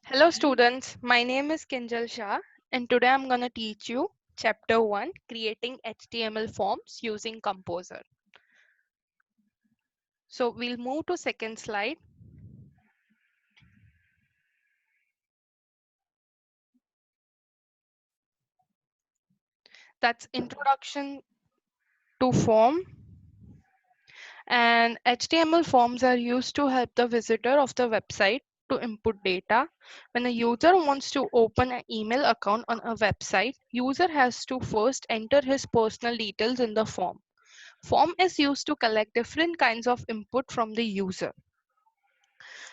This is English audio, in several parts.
Hello students, my name is Kinjal Shah and today I'm going to teach you chapter 1 creating HTML forms using Composer. So we'll move to second slide. That's introduction to form, and HTML forms are used to help the visitor of the website to input data. When a user wants to open an email account on a website, user has to first enter his personal details in the form. Form is used to collect different kinds of input from the user.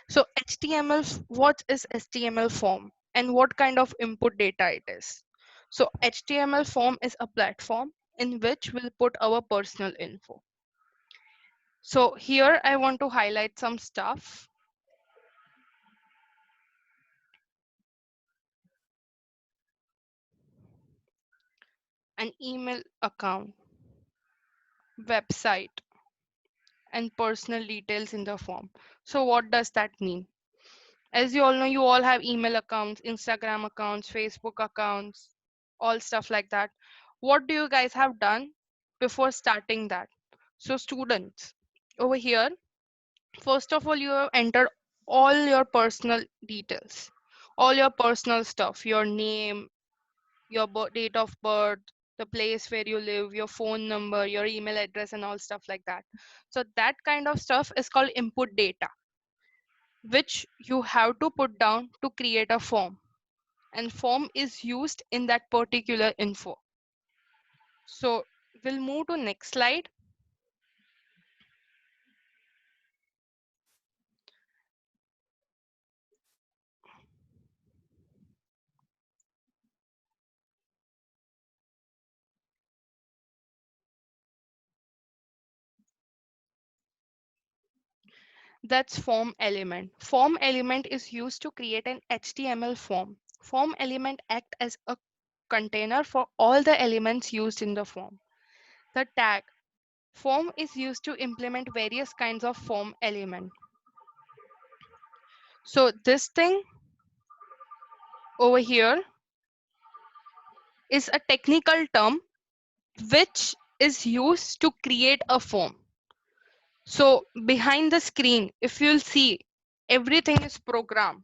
So HTML, what is HTML form and what kind of input data it is? So HTML form is a platform in which we'll put our personal info. So here I want to highlight some stuff. An email account, website, and personal details in the form. So what does that mean? As you all know, you all have email accounts, Instagram accounts, Facebook accounts, all stuff like that. What do you guys have done before starting that? So students, over here, first of all, you have entered all your personal details, all your personal stuff, your name, your date of birth, the place where you live, your phone number, your email address, and all stuff like that. So that kind of stuff is called input data, which you have to put down to create a form, and form is used in that particular info. So we'll move to next slide. That's form element. Form element is used to create an HTML form. Form element act as a container for all the elements used in the form. The tag form is used to implement various kinds of form element. So this thing over here is a technical term which is used to create a form. So behind the screen, if you'll see, everything is programmed.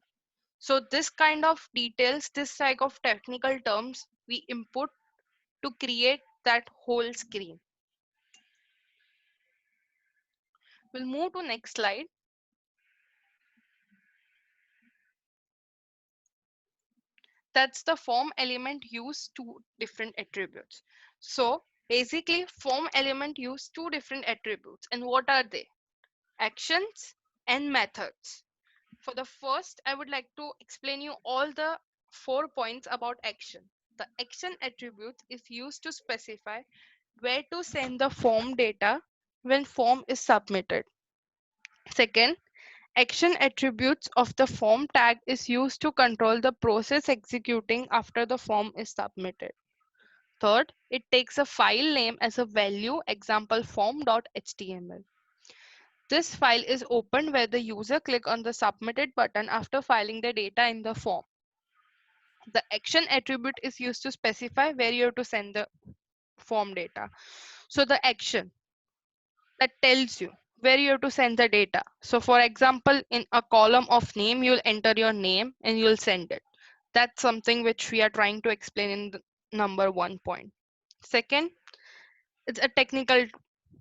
So this kind of details, this type of technical terms we input to create that whole screen. We'll move to next slide. That's the form element use two different attributes. So basically form element use two different attributes. And what are they? Actions and methods. For the first, I would like to explain you all the 4 points about action. The action attribute is used to specify where to send the form data when form is submitted. Second, action attributes of the form tag is used to control the process executing after the form is submitted. Third, it takes a file name as a value, example form.html. This file is opened where the user click on the submitted button after filing the data in the form. The action attribute is used to specify where you have to send the form data. So the action that tells you where you have to send the data. So for example, in a column of name, you'll enter your name and you'll send it. That's something which we are trying to explain in the number 1 point. Second, it's a technical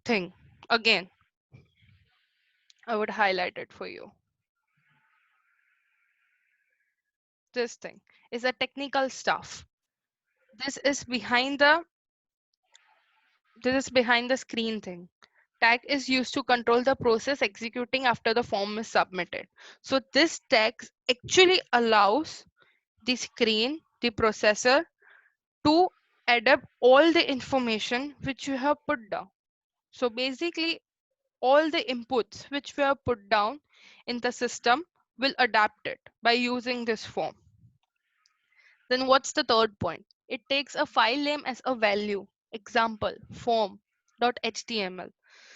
thing. Again, I would highlight it for you. This thing is a technical stuff. This is behind the screen thing. Tag is used to control the process executing after the form is submitted. So this tag actually allows the screen, the processor to adapt all the information which you have put down. So basically all the inputs which we have put down in the system will adapt it by using this form. Then what's the third point? It takes a file name as a value. Example, form.html.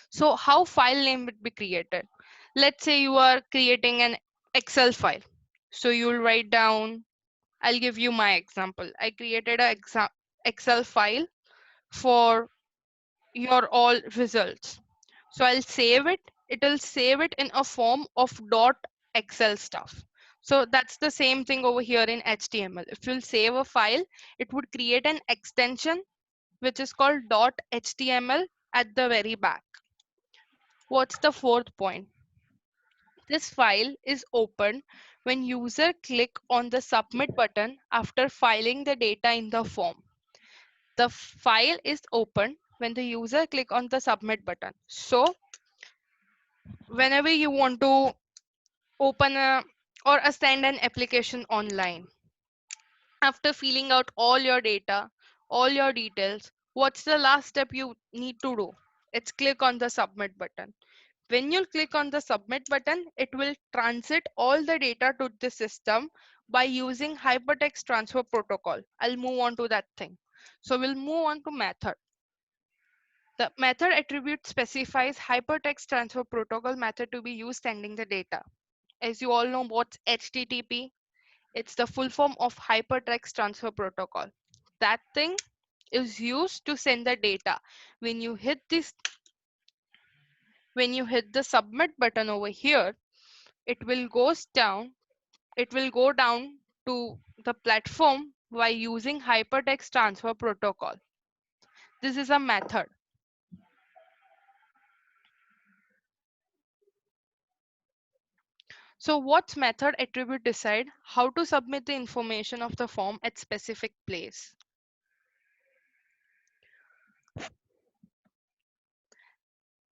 So how file name would be created? Let's say you are creating an Excel file. So you'll write down, I'll give you my example. I created a Excel file for your all results. So I'll save it. It'll save it in a form of dot Excel stuff. So that's the same thing over here in HTML. If you'll save a file, it would create an extension which is called dot HTML at the very back. What's the fourth point? This file is opened when user click on the submit button after filing the data in the form. The file is opened when the user click on the submit button. So whenever you want to open a or send an application online, after filling out all your data, all your details, what's the last step you need to do? It's click on the submit button. When you click on the submit button, it will transit all the data to the system by using hypertext transfer protocol. I'll move on to that thing. So we'll move on to method. The method attribute specifies hypertext transfer protocol method to be used sending the data. As you all know what's HTTP, it's the full form of hypertext transfer protocol. That thing is used to send the data. When you hit this, when you hit the submit button over here, it will goes down, it will go down to the platform by using hypertext transfer protocol. This is a method. So what's method attribute decide how to submit the information of the form at specific place.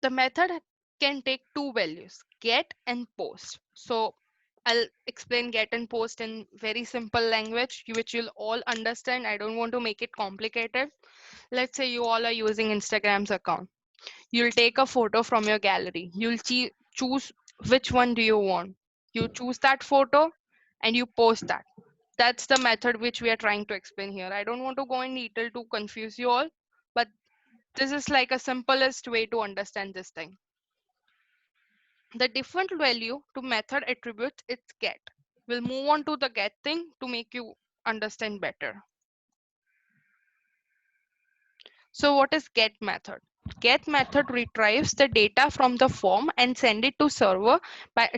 The method can take two values, get and post. So I'll explain get and post in very simple language which you'll all understand. I don't want to make it complicated. Let's say you all are using Instagram's account. You'll take a photo from your gallery. You'll choose which one do you want. You choose that photo and you post that. That's the method which we are trying to explain here. I don't want to go in detail to confuse you all, but this is like a simplest way to understand this thing. The default value to method attribute is get. We'll move on to the get thing to make you understand better. So what is get method? Get method retrieves the data from the form and send it to server by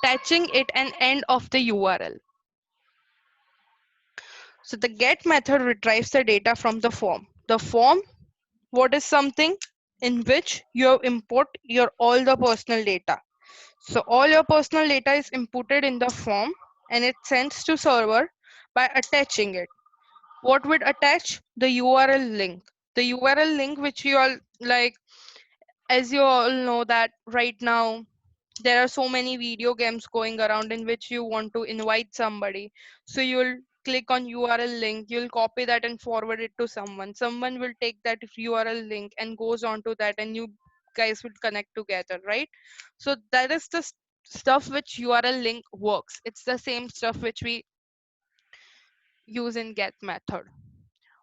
attaching it an end of the URL. So the get method retrieves the data from the form. The form, what is something in which you import your all the personal data. So all your personal data is inputted in the form and it sends to server by attaching it. What would attach? The URL link. The URL link which you all like, as you all know that right now there are so many video games going around in which you want to invite somebody. So you'll click on URL link, you'll copy that and forward it to someone. Someone will take that URL link and goes on to that and you guys will connect together, right? So that is the stuff which URL link works. It's the same stuff which we use in get method.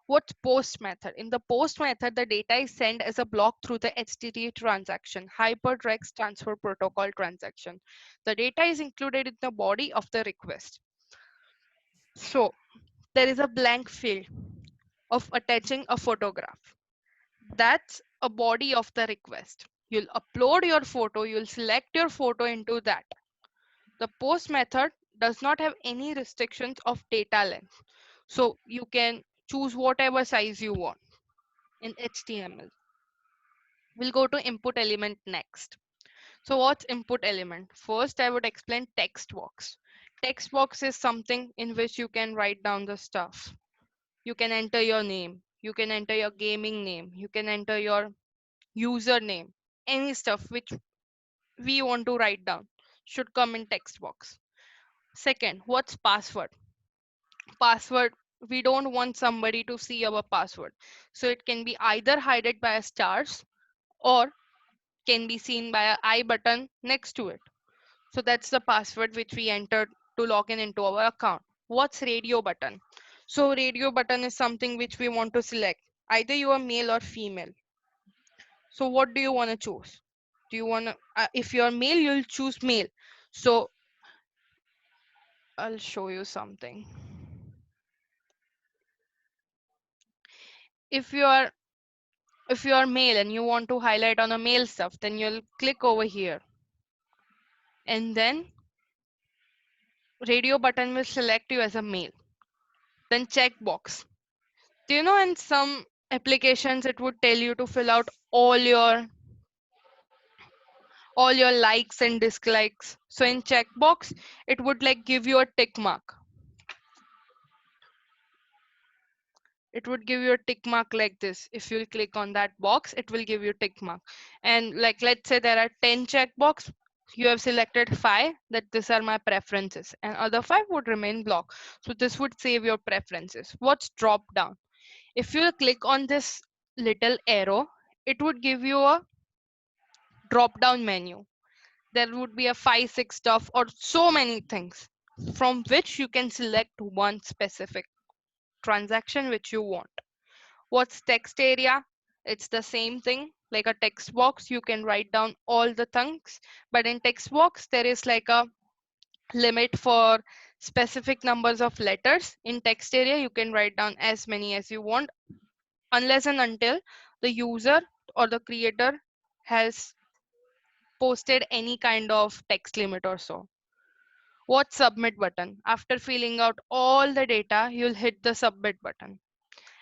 What's post method? In the post method, the data is sent as a block through the HTTP transaction, hypertext transfer protocol transaction. The data is included in the body of the request. So there is a blank field of attaching a photograph. That's a body of the request. You'll upload your photo, you'll select your photo into that. The post method does not have any restrictions of data length. So you can choose whatever size you want in HTML. We'll go to input element next. So what's input element? First, I would explain text box. Text box is something in which you can write down the stuff. You can enter your name. You can enter your gaming name. You can enter your username. Any stuff which we want to write down should come in text box. Second, what's password? Password, we don't want somebody to see our password. So it can be either hidden by stars or can be seen by a I button next to it. So that's the password which we entered to log in into our account. What's radio button? So radio button is something which we want to select. Either you are male or female. So what do you want to choose? Do you want to, if you're male, you'll choose male. So I'll show you something. If you are if you are male and you want to highlight on a male stuff, then you'll click over here, and then radio button will select you as a male. Then checkbox. Do you know in some applications it would tell you to fill out all your likes and dislikes. So in checkbox, it would like give you a tick mark. It would give you a tick mark like this. If you click on that box, it will give you tick mark. And like let's say there are 10 checkbox, you have selected 5 that these are my preferences, and other 5 would remain blocked. So this would save your preferences. What's drop down? If you click on this little arrow, it would give you a drop down menu. There would be a 5 6 stuff or so many things from which you can select one specific transaction which you want. What's text area? It's the same thing like a text box. You can write down all the things, but in text box there is like a limit for specific numbers of letters. In text area you can write down as many as you want, unless and until the user or the creator has posted any kind of text limit or so. What submit button? After filling out all the data, you'll hit the submit button.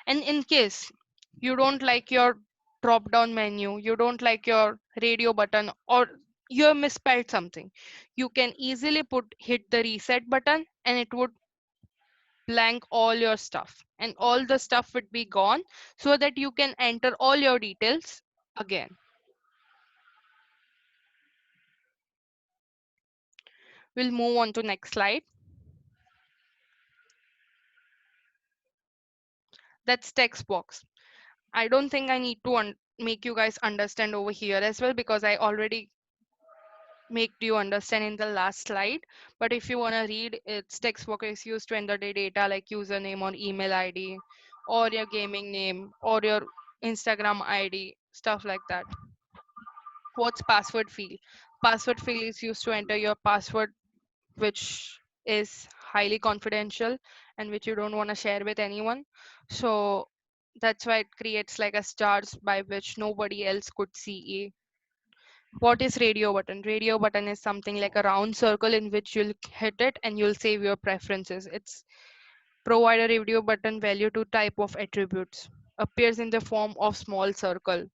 And in case you don't like your drop down menu, you don't like your radio button, or you have misspelled something, you can easily hit the reset button and it would blank all your stuff and all the stuff would be gone so that you can enter all your details again. We'll move on to next slide. That's text box. I don't think I need to make you guys understand over here as well because I already make you understand in the last slide. But if you want to read, it's text box is used to enter the data like username or email ID or your gaming name or your Instagram ID, stuff like that. What's password field? Password field is used to enter your password, which is highly confidential and which you don't want to share with anyone. So that's why it creates like a stars by which nobody else could see. What is radio button? Radio button is something like a round circle in which you'll hit it and you'll save your preferences. It's provide a radio button value to type of attributes. Appears in the form of small circle.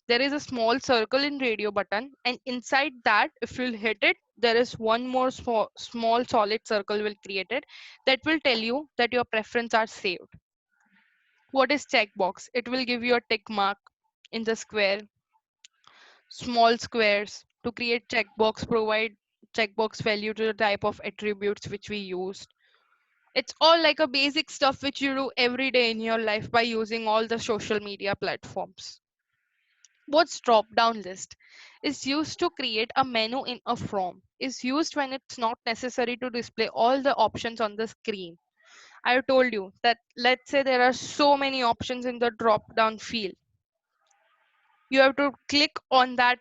There is a small circle in radio button, and inside that, if you'll hit it, there is one more small solid circle will created that will tell you that your preference are saved. What is checkbox? It will give you a tick mark in the square, small squares to create checkbox, provide checkbox value to the type of attributes which we used. It's all like a basic stuff which you do every day in your life by using all the social media platforms. What's drop down list is used to create a menu in a form, is used when it's not necessary to display all the options on the screen. I told you that let's say there are so many options in the drop down field, you have to click on that.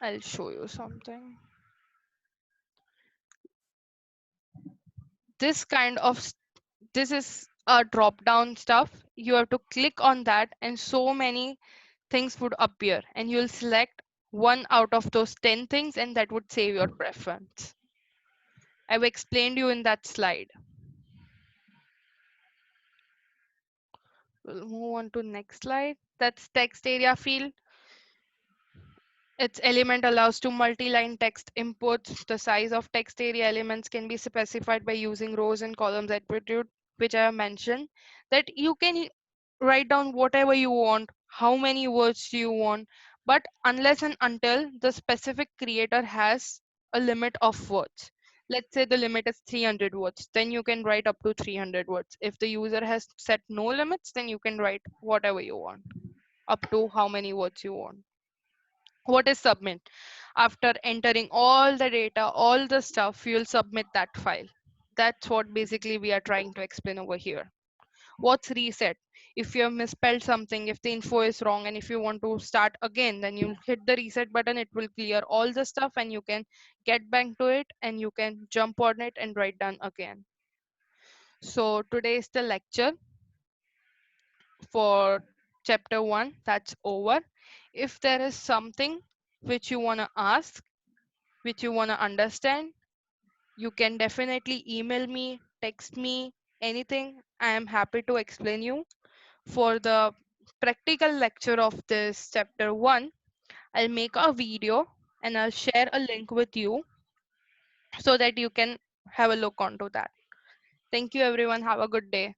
I'll show you something. This kind of this is a drop down stuff. You have to click on that and so many things would appear and you'll select one out of those 10 things and that would save your preference. I've explained you in that slide. We'll move on to next slide. That's text area field. Its element allows to multi-line text inputs. The size of text area elements can be specified by using rows and columns attribute, which I have mentioned. That you can write down whatever you want, how many words do you want, but unless and until the specific creator has a limit of words. Let's say the limit is 300 words, then you can write up to 300 words. If the user has set no limits, then you can write whatever you want, up to how many words you want. What is submit? After entering all the data, all the stuff, you'll submit that file. That's what basically we are trying to explain over here. What's reset? If you have misspelled something, if the info is wrong, and if you want to start again, then you'll hit the reset button. It will clear all the stuff and you can get back to it and you can jump on it and write down again. So today is the lecture for chapter 1 that's over. If there is something which you want to ask, which you want to understand, you can definitely email me, text me, anything. I am happy to explain you. For the practical lecture of this chapter 1, I'll make a video and I'll share a link with you so that you can have a look onto that. Thank you everyone. Have a good day.